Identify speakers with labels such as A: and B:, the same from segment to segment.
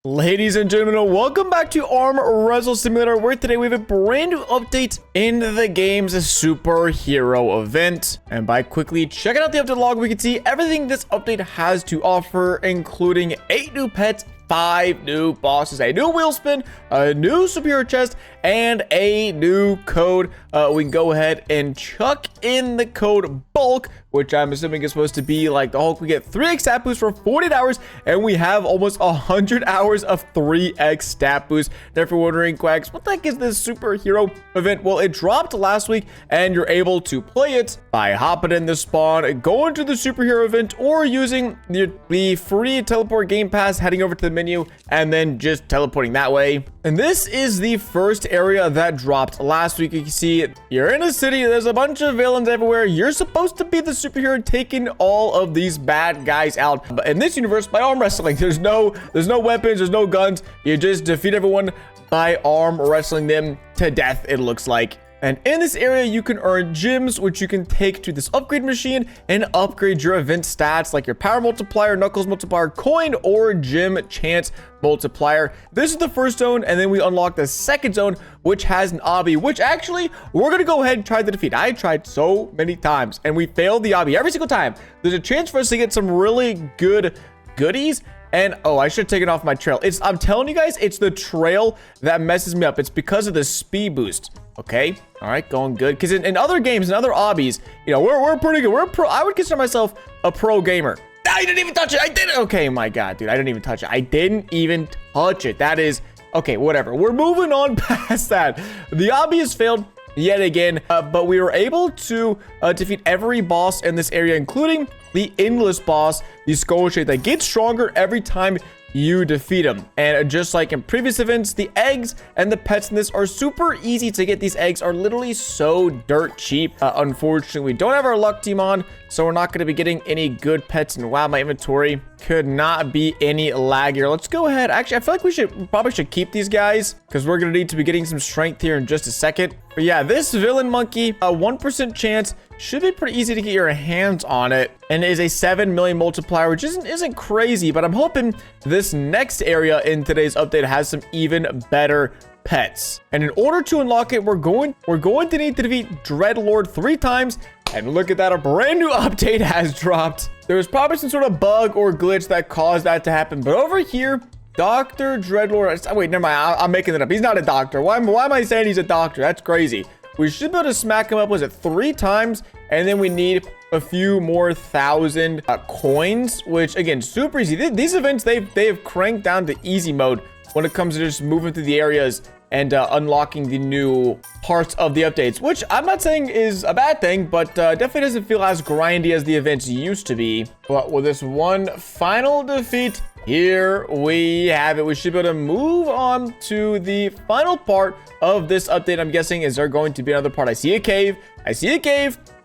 A: Ladies and gentlemen, welcome back to Wrestle Simulator, where today we have a brand new update in the game's superhero event. And by quickly checking out the update log, we can see everything this update has to offer, including 8 new pets, 5 new bosses, a new wheel spin, a new superhero chest, and a new code. We can go ahead and chuck in the code bulk, which I'm assuming is supposed to be like the Hulk. We get 3x stat boost for 48 hours, and we have almost 100 hours of 3x stat boost. Therefore, wondering, Quacks, what the heck is this superhero event? Well, it dropped last week, and you're able to play it by hopping in the spawn, going to the superhero event, or using the free teleport game pass, heading over to the menu, and then just teleporting that way. And this is the first area that dropped last week. You can see you're in a city, there's a bunch of villains everywhere. You're supposed to be the superhero taking all of these bad guys out. But in this universe, by arm wrestling, there's no weapons, there's no guns. You just defeat everyone by arm wrestling them to death, it looks like. And in this area, you can earn gems, which you can take to this upgrade machine and upgrade your event stats, like your power multiplier, knuckles multiplier, coin, or gem chance multiplier. This is the first zone, and then we unlock the second zone, which has an Obby, which actually we're gonna go ahead and try to defeat. I tried so many times, and we failed the Obby every single time. There's a chance for us to get some really good goodies. And oh, I should have taken off my trail. I'm telling you guys, it's the trail that messes me up. It's because of the speed boost. Okay, all right, going good. Because in other games, in other obbies, you know, we're pretty good. We're pro. I would consider myself a pro gamer. I didn't even touch it. I didn't. Okay, my God, dude, I didn't even touch it. I didn't even touch it. That is okay. Whatever. We're moving on past that. The obby has failed yet again, but we were able to defeat every boss in this area, including the endless boss, the skull shape, that gets stronger every time you defeat him. And just like in previous events, the eggs and the pets in this are super easy to get. These eggs are literally so dirt cheap. Unfortunately, we don't have our luck team on, so we're not going to be getting any good pets. And wow, my inventory could not be any laggier. Let's go ahead. Actually, I feel like we probably should keep these guys, because we're going to need to be getting some strength here in just a second. But yeah, this villain monkey, a 1% chance, should be pretty easy to get your hands on it, and it is a 7 million multiplier, which isn't crazy, but I'm hoping this next area in today's update has some even better pets. And in order to unlock it, we're going to need to defeat Dreadlord 3 times. And look at that, a brand new update has dropped. There was probably some sort of bug or glitch that caused that to happen, but over here, Dr. Dreadlord, wait, never mind, I'm making it up. He's not a doctor. Why am I saying he's a doctor? That's crazy. We should be able to smack him up, was it 3 times? And then we need a few more 1,000 coins, which again, super easy. These events, they have cranked down to easy mode when it comes to just moving through the areas and unlocking the new parts of the updates, which I'm not saying is a bad thing, but definitely doesn't feel as grindy as the events used to be. But with this one final defeat, here we have it. We should be able to move on to the final part of this update. I'm guessing, is there going to be another part? I see a cave.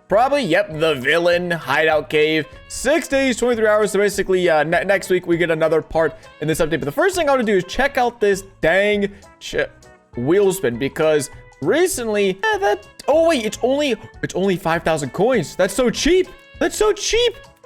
A: Probably, yep, the villain hideout cave. 6 days, 23 hours. So basically, next week we get another part in this update. But the first thing I want to do is check out this dang wheel spin, because recently, oh wait, it's only 5,000 coins. That's so cheap.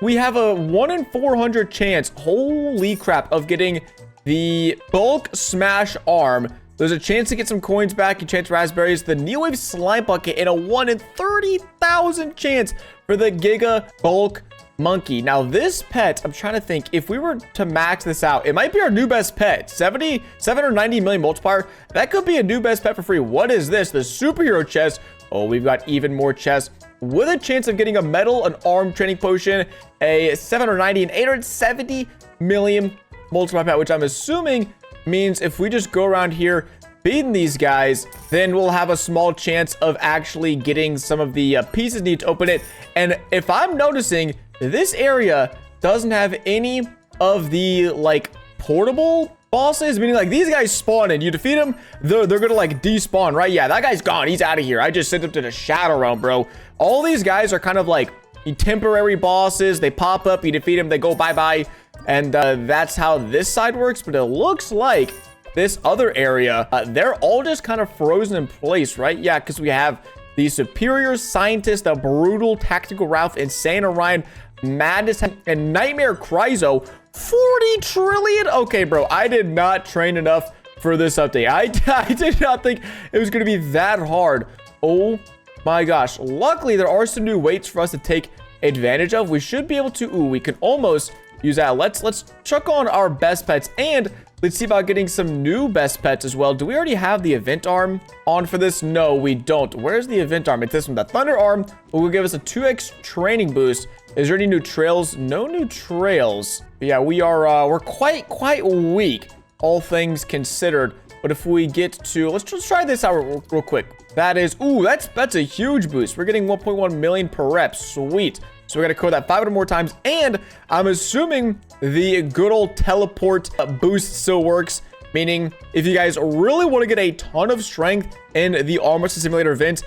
A: We have a 1 in 400 chance, holy crap, of getting the bulk smash arm. There's a chance to get some coins back, enchant raspberries, the New Wave slime bucket, and a 1 in 30,000 chance for the Giga Bulk Monkey. Now this pet, I'm trying to think, if we were to max this out, it might be our new best pet. 790 million multiplier. That could be a new best pet for free. What is this? The superhero chest. Oh, we've got even more chests with a chance of getting a medal, an arm training potion, a 790 and 870 million multiplier pet, which I'm assuming means if we just go around here beating these guys, then we'll have a small chance of actually getting some of the pieces needed to open it. And if I'm noticing, this area doesn't have any of the like portable bosses, meaning like these guys spawn and you defeat them, they're gonna like despawn, right? Yeah, that guy's gone. He's out of here. I just sent him to the shadow realm, bro. All these guys are kind of like temporary bosses. They pop up, you defeat them, they go bye-bye. And that's how this side works. But it looks like this other area, they're all just kind of frozen in place, right? Yeah, because we have the Superior Scientist, the Brutal Tactical Ralph, Insane Orion, Madness, and Nightmare Chryso. 40 trillion? Okay, bro, I did not train enough for this update. I did not think it was going to be that hard. Oh my gosh. Luckily, there are some new weights for us to take advantage of. We should be able to, we can almost use that. Let's chuck on our best pets, and let's see about getting some new best pets as well. Do we already have the event arm on for this? No, we don't. Where's the event arm? It's this one. The thunder arm will give us a 2x training boost. Is there any new trails? No new trails. Yeah, we're quite weak, all things considered. But if we get to, let's just try this out real quick. That is, that's a huge boost. We're getting 1.1 million per rep. Sweet. So we're going to code that 500 more times. And I'm assuming the good old teleport boost still works. Meaning, if you guys really want to get a ton of strength in the Arm Wrestle Simulator event,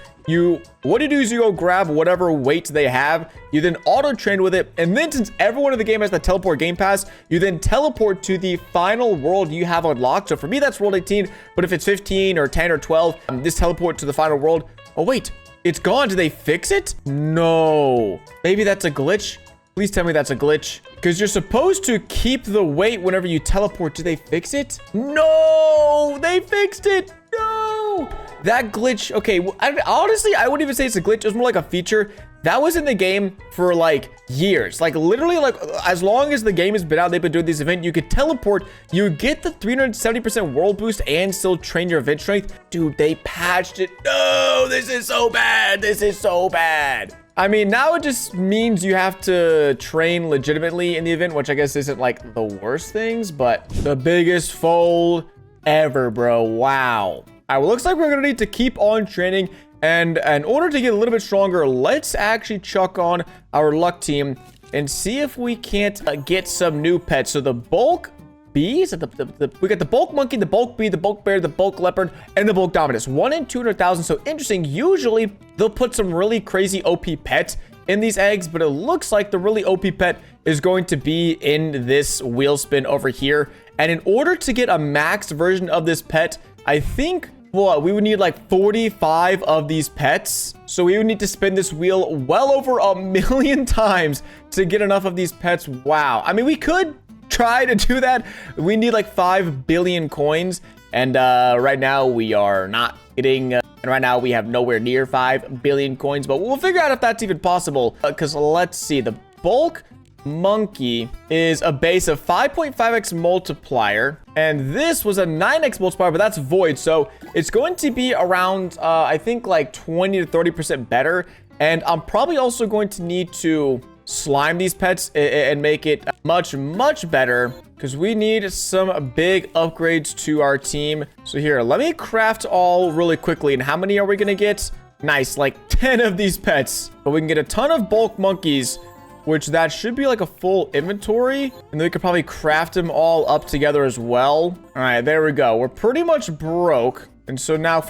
A: what you do is you go grab whatever weight they have. You then auto-train with it. And then since everyone in the game has the teleport game pass, you then teleport to the final world you have unlocked. So for me, that's world 18. But if it's 15 or 10 or 12, just teleport to the final world. Oh, wait. It's gone. Did they fix it? No. Maybe that's a glitch. Please tell me that's a glitch. Because you're supposed to keep the weight whenever you teleport. Did they fix it? No. They fixed it. No. That glitch. Okay. Honestly, I wouldn't even say it's a glitch. It was more like a feature. That was in the game for like years. Like literally like as long as the game has been out, they've been doing this event. You could teleport. You get the 370% world boost and still train your event strength. Dude, they patched it. No, this is so bad. This is so bad. I mean, now it just means you have to train legitimately in the event, which I guess isn't like the worst things, but the biggest fold ever, bro. Wow. All right, well, looks like we're going to need to keep on training. And in order to get a little bit stronger, let's actually chuck on our luck team and see if we can't get some new pets. So the bulk bees, we got the bulk monkey, the bulk bee, the bulk bear, the bulk leopard, and the bulk dominus. 1 in 200,000. So interesting. Usually they'll put some really crazy OP pets in these eggs, but it looks like the really OP pet is going to be in this wheel spin over here. And in order to get a maxed version of this pet, I think, well, we would need like 45 of these pets. So we would need to spin this wheel well over 1 million times to get enough of these pets. Wow. I mean, we could try to do that. We need like 5 billion coins. And right now we are not getting, and right now we have nowhere near 5 billion coins, but we'll figure out if that's even possible. Because let's see, the bulk monkey is a base of 5.5x multiplier, and this was a 9x multiplier, but that's void, so it's going to be around I think like 20 to 30% better. And I'm probably also going to need to slime these pets and make it much better, because we need some big upgrades to our team. So here, let me craft all really quickly. And how many are we gonna get? Nice, like 10 of these pets, but we can get a ton of bulk monkeys, which that should be like a full inventory. And then we could probably craft them all up together as well. All right, there we go. We're pretty much broke. And so now if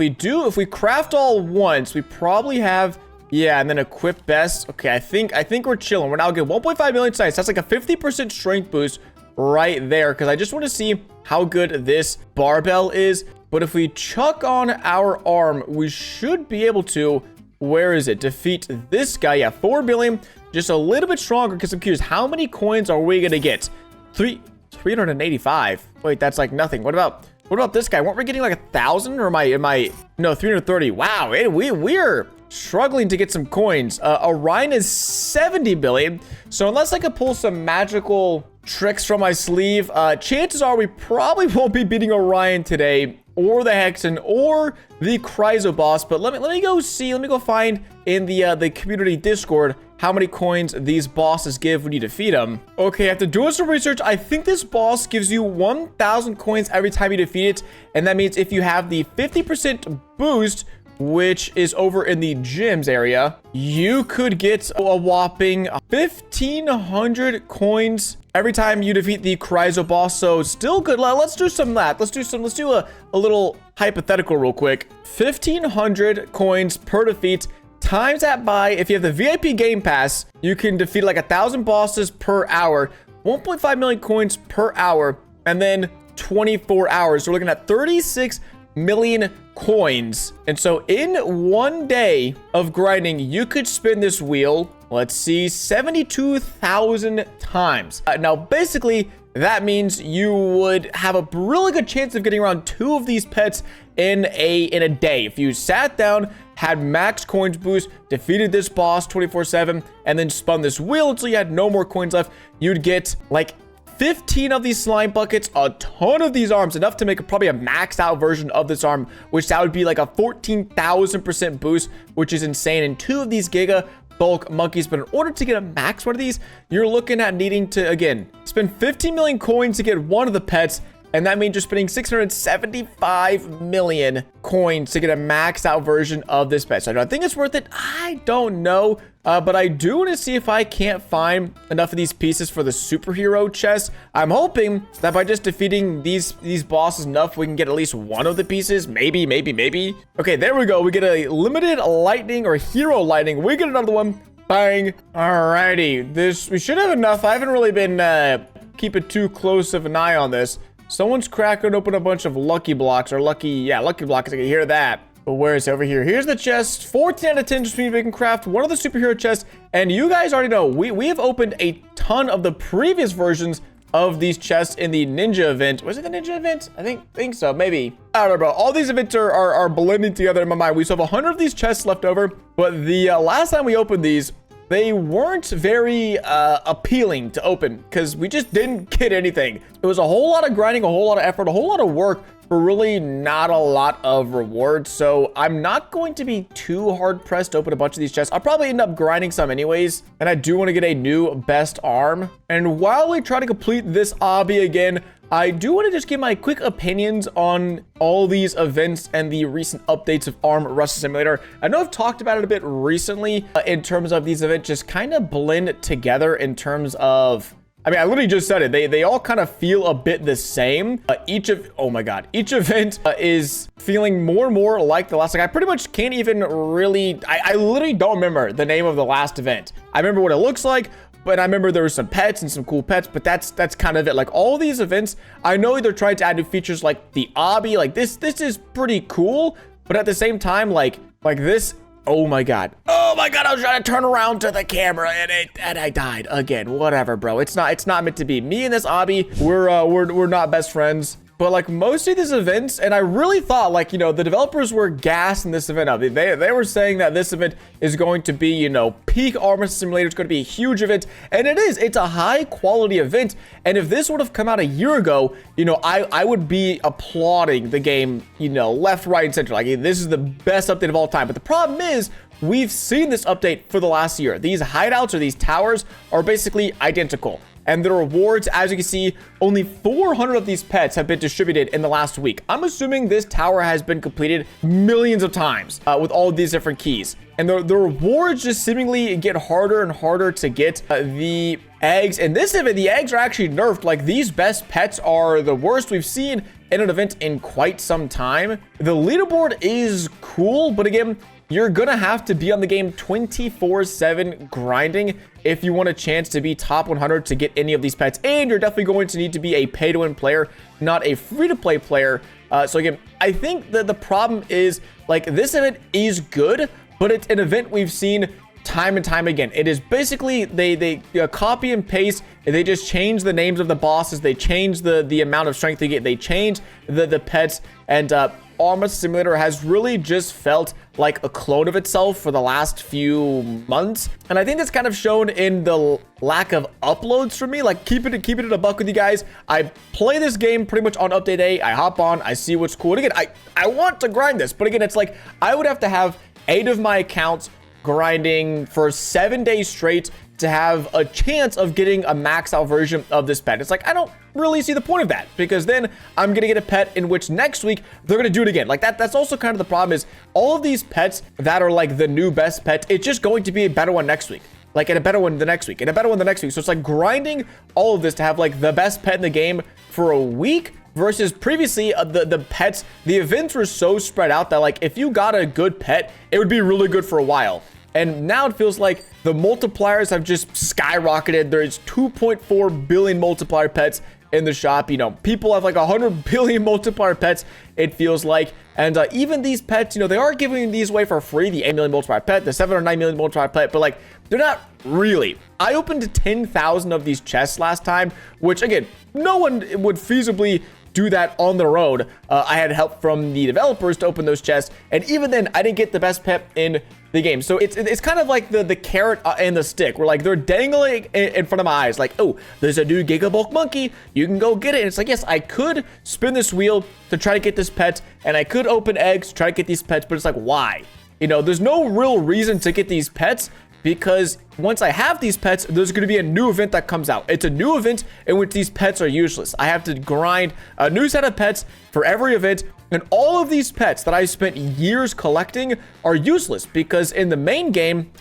A: we craft all once, we probably have, yeah, and then equip best. Okay, I think we're chilling. We're now getting 1.5 million size. That's like a 50% strength boost right there, because I just want to see how good this barbell is. But if we chuck on our arm, we should be able to, where is it? Defeat this guy. Yeah, 4 billion. Just a little bit stronger, because I'm curious, how many coins are we gonna get? 385. Wait, that's like nothing. What about this guy? Weren't we getting like 1,000? Or am I no, 330? Wow, we're struggling to get some coins. Orion is 70 billion. So unless I could pull some magical tricks from my sleeve, chances are we probably won't be beating Orion today, or the Hexen, or the Chryso boss. But let me go see. Let me go find in the community Discord how many coins these bosses give when you defeat them. Okay, after doing some research, I think this boss gives you 1,000 coins every time you defeat it. And that means if you have the 50% boost, which is over in the gyms area, you could get a whopping 1,500 coins every time you defeat the Chryso boss. So still good. Let's do some math. Let's do a little hypothetical real quick. 1,500 coins per defeat. Times that by, if you have the VIP game pass, you can defeat like 1,000 bosses per hour, 1.5 million coins per hour, and then 24 hours. So we're looking at 36 million coins. And so in 1 day of grinding, you could spin this wheel, let's see, 72,000 times. Now, basically, that means you would have a really good chance of getting around 2 of these pets in a day. If you sat down, had max coins boost, defeated this boss 24/7, and then spun this wheel until you had no more coins left, you'd get like 15 of these slime buckets, a ton of these arms, enough to make probably a maxed out version of this arm, which that would be like a 14,000% boost, which is insane. And 2 of these Giga Bulk monkeys, but in order to get a max one of these, you're looking at needing to, again, spend 15 million coins to get one of the pets, and that means you're spending 675 million coins to get a maxed out version of this pet. So I think it's worth it. I don't know. But I do want to see if I can't find enough of these pieces for the superhero chest. I'm hoping that by just defeating these bosses enough, we can get at least one of the pieces. Maybe. Okay, there we go. We get a limited lightning or hero lightning. We get another one. Bang. Alrighty. We should have enough. I haven't really been keeping too close of an eye on this. Someone's cracking open a bunch of lucky blocks or lucky blocks. I can hear that. But where is it? Over here? Here's the chest. 14 out of 10 just means we can craft one of the superhero chests. And you guys already know, we have opened a ton of the previous versions of these chests in the ninja event. Was it the ninja event? I think so. Maybe. I don't know, bro. All these events are blending together in my mind. We still have 100 of these chests left over. But the last time we opened these, they weren't very appealing to open because we just didn't get anything. It was a whole lot of grinding, a whole lot of effort, a whole lot of work for really not a lot of rewards. So I'm not going to be too hard pressed to open a bunch of these chests. I'll probably end up grinding some anyways. And I do want to get a new best arm. And while we try to complete this obby again, I do want to just give my quick opinions on all these events and the recent updates of Arm Wrestle Simulator. I know I've talked about it a bit recently in terms of these events just kind of blend together in terms of, I mean, I literally just said it. They all kind of feel a bit the same. Each event is feeling more and more like the last. Like, I pretty much can't even really, I literally don't remember the name of the last event. I remember what it looks like, but I remember there were some pets and some cool pets, but that's kind of it. Like, all these events, I know they're trying to add new features like the obby. Like, this is pretty cool, but at the same time, like this, oh my god, I was trying to turn around to the camera and I died again. Whatever, bro. It's not meant to be. Me and this obby, we're not best friends. But like most of these events, and I really thought, like, you know, the developers were gassing this event up. They were saying that this event is going to be, you know, peak Arm Wrestle Simulator. It's going to be a huge event, and it is. It's a high quality event. And if this would have come out a year ago, you know, I would be applauding the game, you know, left, right, and center. Like, this is the best update of all time. But the problem is, we've seen this update for the last year. These hideouts or these towers are basically identical. And the rewards, as you can see, only 400 of these pets have been distributed in the last week. I'm assuming this tower has been completed millions of times with all of these different keys. And the rewards just seemingly get harder and harder to get. The eggs, in this event, the eggs are actually nerfed. Like, these best pets are the worst we've seen in an event in quite some time. The leaderboard is cool, but again, you're gonna have to be on the game 24/7 grinding if you want a chance to be top 100 to get any of these pets. And you're definitely going to need to be a pay-to-win player, not a free-to-play player. So again, I think that the problem is, like, this event is good, but it's an event we've seen time and time again. It is basically they copy and paste, and they just change the names of the bosses. They change the amount of strength you get. They change the pets, and Arm Wrestle Simulator has really just felt like a clone of itself for the last few months. And I think that's kind of shown in the lack of uploads for me. Like, keep it a buck with you guys. I play this game pretty much on update day. I hop on, I see what's cool. And again, I want to grind this, but again, it's like I would have to have 8 of my accounts grinding for 7 days straight to have a chance of getting a max out version of this pet. It's like, I don't really see the point of that, because then I'm gonna get a pet in which next week they're gonna do it again. Like, that's also kind of the problem, is all of these pets that are like the new best pet, it's just going to be a better one next week, like, and a better one the next week, and a better one the next week. So it's like grinding all of this to have like the best pet in the game for a week, versus previously the pets, the events were so spread out that, like, if you got a good pet, it would be really good for a while. And now it feels like the multipliers have just skyrocketed. There's 2.4 billion multiplier pets in the shop. You know, people have like 100 billion multiplier pets, it feels like. And even these pets, you know, they are giving these away for free. The 8 million multiplier pet, the 709 million multiplier pet, but like, they're not really. I opened 10,000 of these chests last time, which again, no one would feasibly do that on their own. I had help from the developers to open those chests, and even then, I didn't get the best pet in the game. So it's kind of like the carrot and the stick, where like they're dangling in front of my eyes, like, oh, there's a new Gigabulk monkey, you can go get it. And it's like, yes, I could spin this wheel to try to get this pet, and I could open eggs to try to get these pets, but it's like, why? You know, there's no real reason to get these pets, because once I have these pets, there's going to be a new event that comes out. It's a new event in which these pets are useless. I have to grind a new set of pets for every event, and all of these pets that I spent years collecting are useless, because in the main game,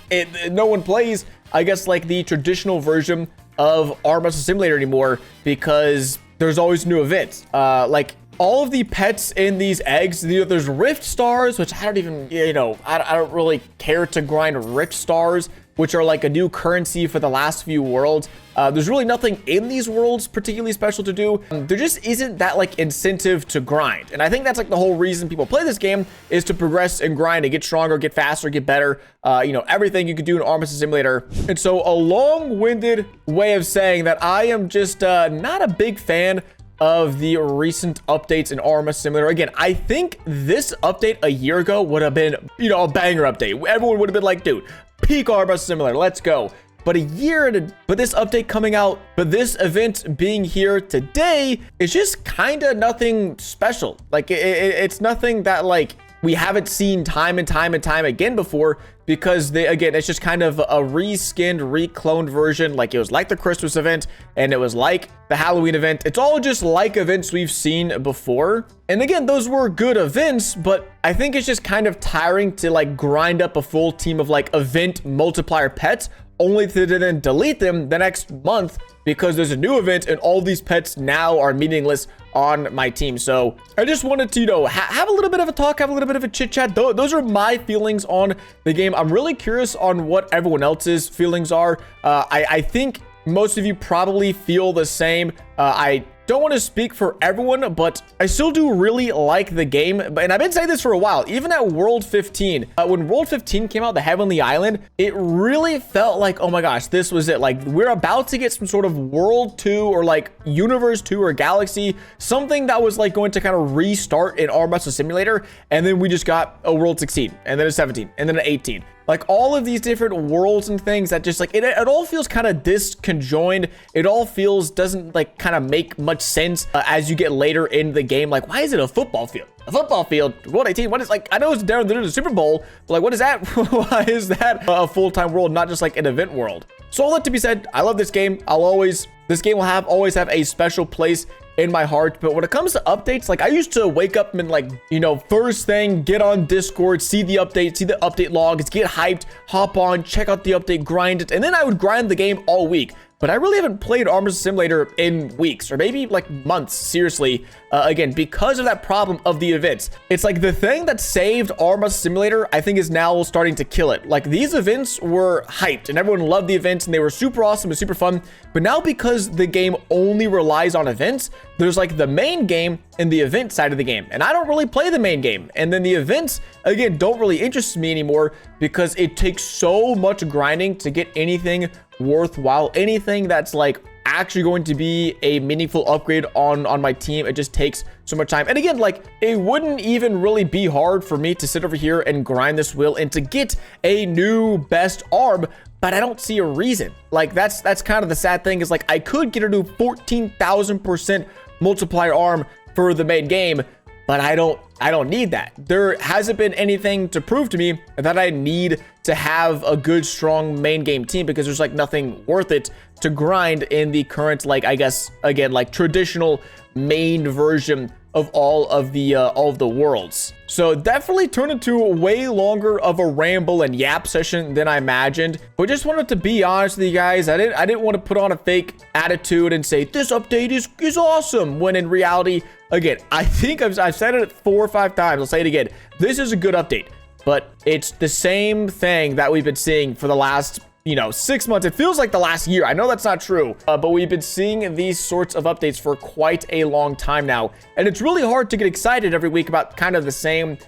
A: no one plays, I guess, like the traditional version of Arm Wrestle Simulator anymore, because there's always new events. Like, all of the pets in these eggs, you know, there's Rift Stars, which I don't even, you know, I don't really care to grind Rift Stars, which are like a new currency for the last few worlds. There's really nothing in these worlds particularly special to do. There just isn't that like incentive to grind. And I think that's like the whole reason people play this game, is to progress and grind and get stronger, get faster, get better. You know, everything you could do in Arm Wrestle Simulator. And so a long-winded way of saying that I am just not a big fan of the recent updates in Arm Wrestle Simulator. Again, I think this update a year ago would have been, you know, a banger update. Everyone would have been like, dude, peak Arm Wrestle Simulator, let's go. But but this update coming out, but this event being here today is just kind of nothing special. Like, it's nothing that like we haven't seen time and time and time again before, because again, it's just kind of a reskinned, recloned version. Like, it was like the Christmas event, and it was like the Halloween event. It's all just like events we've seen before. And again, those were good events, but I think it's just kind of tiring to like grind up a full team of like event multiplier pets, only to then delete them the next month because there's a new event and all these pets now are meaningless on my team. So I just wanted to, you know, have a little bit of a talk, have a little bit of a chit chat. Those are my feelings on the game. I'm really curious on what everyone else's feelings are. I think most of you probably feel the same. I don't want to speak for everyone, but I still do really like the game. And I've been saying this for a while. Even at World 15, when World 15 came out, the Heavenly Island, it really felt like, oh my gosh, this was it. Like, we're about to get some sort of World 2 or like Universe 2 or Galaxy, something that was like going to kind of restart in Arm Wrestle Simulator. And then we just got a World 16, and then a 17, and then an 18. Like, all of these different worlds and things that just like, it all feels kind of disconjoined. It all doesn't like kind of make much sense as you get later in the game. Like, why is it a football field? A football field, World 18, what is, like, I know it's down there in the Super Bowl, but like, what is that? Why is that a full-time world, not just like an event world? So all that to be said, I love this game. This game will always have a special place in my heart. But when it comes to updates, like, I used to wake up and like, you know, first thing, get on Discord, see the update logs, get hyped, hop on, check out the update, grind it, and then I would grind the game all week. But I really haven't played Arm Wrestle Simulator in weeks, or maybe like months, seriously, again, because of that problem of the events. It's like the thing that saved Arm Wrestle Simulator, I think, is now starting to kill it. Like, these events were hyped and everyone loved the events and they were super awesome and super fun. But now, because the game only relies on events, there's like the main game and the event side of the game. And I don't really play the main game. And then the events, again, don't really interest me anymore, because it takes so much grinding to get anything worthwhile, anything that's like actually going to be a meaningful upgrade on my team. It just takes so much time. And again, like, it wouldn't even really be hard for me to sit over here and grind this wheel and to get a new best arm, but I don't see a reason. Like, that's kind of the sad thing, is like, I could get a new 14,000% multiplier arm for the main game, but I don't need that. There hasn't been anything to prove to me that I need to have a good, strong main game team, because there's like nothing worth it to grind in the current, like, I guess, again, like traditional main version of all of the worlds. So definitely turned into way longer of a ramble and yap session than I imagined, but just wanted to be honest with you guys. I didn't want to put on a fake attitude and say this update is awesome, when in reality, again, I think I've said it 4 or 5 times. I'll say it again. This is a good update, but it's the same thing that we've been seeing for the last you know, 6 months. It feels like the last year. I know that's not true, but we've been seeing these sorts of updates for quite a long time now. And it's really hard to get excited every week about kind of the same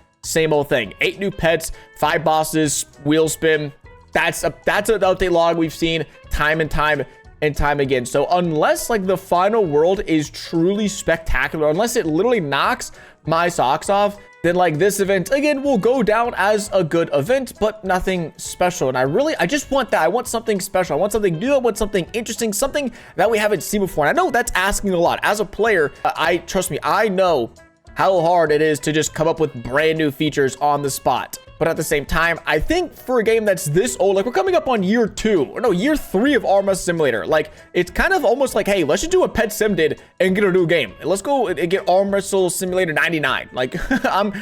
A: old thing. 8 new pets, 5 bosses, wheel spin. That's an update log we've seen time and time again. So unless like the final world is truly spectacular, unless it literally knocks my socks off, then like this event again will go down as a good event, but nothing special. And I just want that. I want something special. I want something new. I want something interesting, something that we haven't seen before. And I know that's asking a lot. As a player, trust me, I know how hard it is to just come up with brand new features on the spot. But at the same time, I think for a game that's this old, like we're coming up on year 3 of Arm Wrestle Simulator. Like it's kind of almost like, hey, let's just do what Pet Sim did and get a new game. Let's go and get Arm Wrestle Simulator 99. Like I'm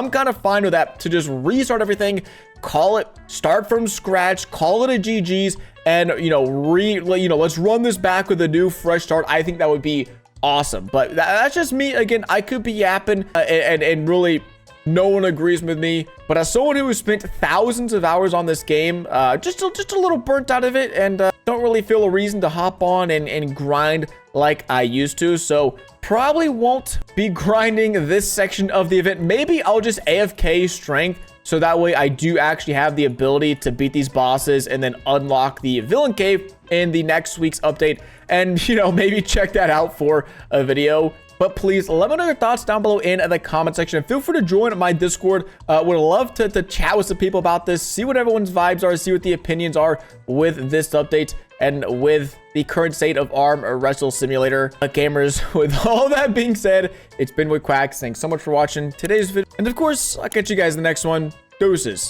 A: kind of fine with that, to just restart everything, call it, start from scratch, call it a GG's, and let's run this back with a new fresh start. I think that would be awesome. But that's just me. Again, I could be yapping and really no one agrees with me, but as someone who has spent thousands of hours on this game, just a little burnt out of it, and don't really feel a reason to hop on and grind like I used to. So probably won't be grinding this section of the event. Maybe I'll just AFK strength, so that way I do actually have the ability to beat these bosses and then unlock the villain cave in the next week's update, and maybe check that out for a video. But please let me know your thoughts down below in the comment section. Feel free to join my Discord. Would love to chat with some people about this, see what everyone's vibes are, see what the opinions are with this update and with the current state of Arm Wrestle Simulator. Gamers, with all that being said, it's been with Quacks. Thanks so much for watching today's video. And of course, I'll catch you guys in the next one. Deuces.